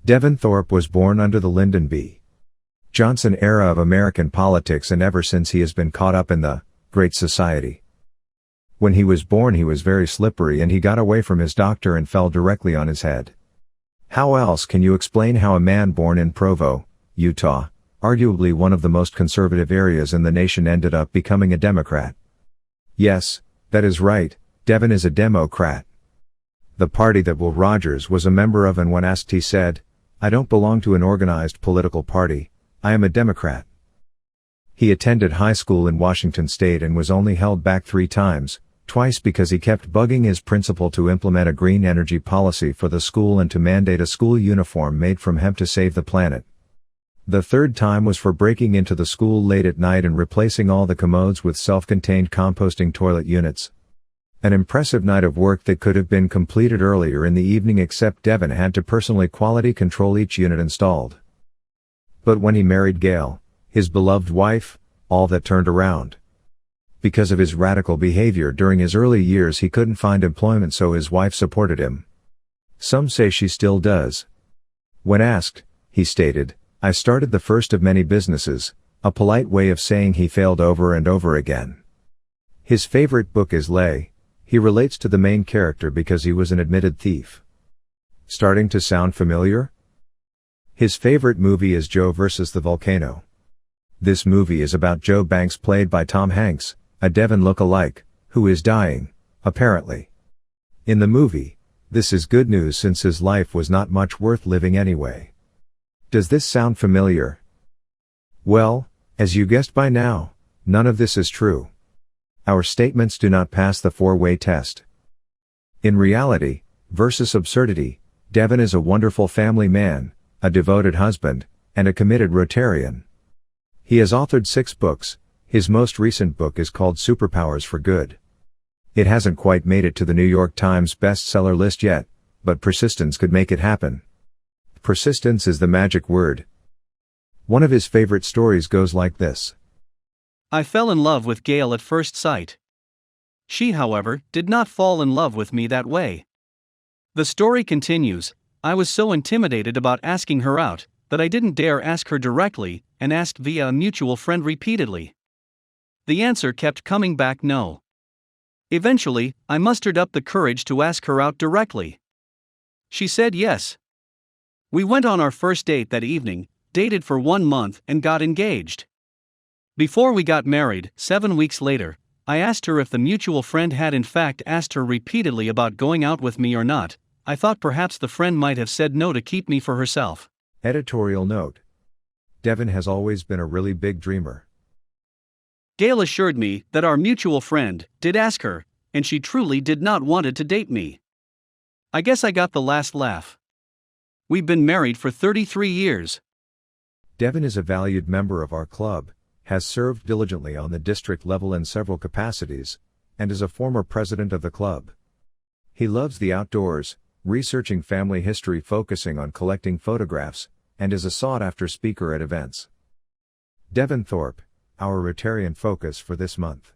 Devin Thorpe was born under the Lyndon B. Johnson era of American politics, and ever since he has been caught up in the Great Society. When he was born he was very slippery and he got away from his doctor and fell directly on his head. How else can you explain how a man born in Provo, Utah, arguably one of the most conservative areas in the nation, ended up becoming a Democrat? Yes, that is right, Devin is a Democrat. The party that Will Rogers was a member of, and when asked he said, "I don't belong to an organized political party, I am a Democrat." He attended high school in Washington State and was only held back 3 times, twice because he kept bugging his principal to implement a green energy policy for the school and to mandate a school uniform made from hemp to save the planet. The 3rd time was for breaking into the school late at night and replacing all the commodes with self-contained composting toilet units. An impressive night of work that could have been completed earlier in the evening, except Devin had to personally quality control each unit installed. But when he married Gail, his beloved wife, all that turned around. Because of his radical behavior during his early years he couldn't find employment, so his wife supported him. Some say she still does. When asked, he stated, "I started the first of many businesses," a polite way of saying he failed over and over again. His favorite book is Lay. He relates to the main character because he was an admitted thief. Starting to sound familiar? His favorite movie is Joe vs. the Volcano. This movie is about Joe Banks, played by Tom Hanks, a Devin look-alike, who is dying, apparently. In the movie, this is good news since his life was not much worth living anyway. Does this sound familiar? Well, as you guessed by now, none of this is true. Our statements do not pass the 4-way test. In reality, versus absurdity, Devin is a wonderful family man, a devoted husband, and a committed Rotarian. He has authored 6 books. His most recent book is called Superpowers for Good. It hasn't quite made it to the New York Times bestseller list yet, but persistence could make it happen. Persistence is the magic word. One of his favorite stories goes like this. I fell in love with Gail at first sight. She, however, did not fall in love with me that way. The story continues, I was so intimidated about asking her out, that I didn't dare ask her directly, and asked via a mutual friend repeatedly. The answer kept coming back no. Eventually, I mustered up the courage to ask her out directly. She said yes. We went on our first date that evening, dated for 1 month and got engaged. Before we got married, 7 weeks later, I asked her if the mutual friend had in fact asked her repeatedly about going out with me or not. I thought perhaps the friend might have said no to keep me for herself. Editorial note. Devin has always been a really big dreamer. Gail assured me that our mutual friend did ask her, and she truly did not wanted to date me. I guess I got the last laugh. We've been married for 33 years. Devin is a valued member of our club, has served diligently on the district level in several capacities, and is a former president of the club. He loves the outdoors, researching family history, focusing on collecting photographs, and is a sought-after speaker at events. Devin Thorpe, our Rotarian focus for this month.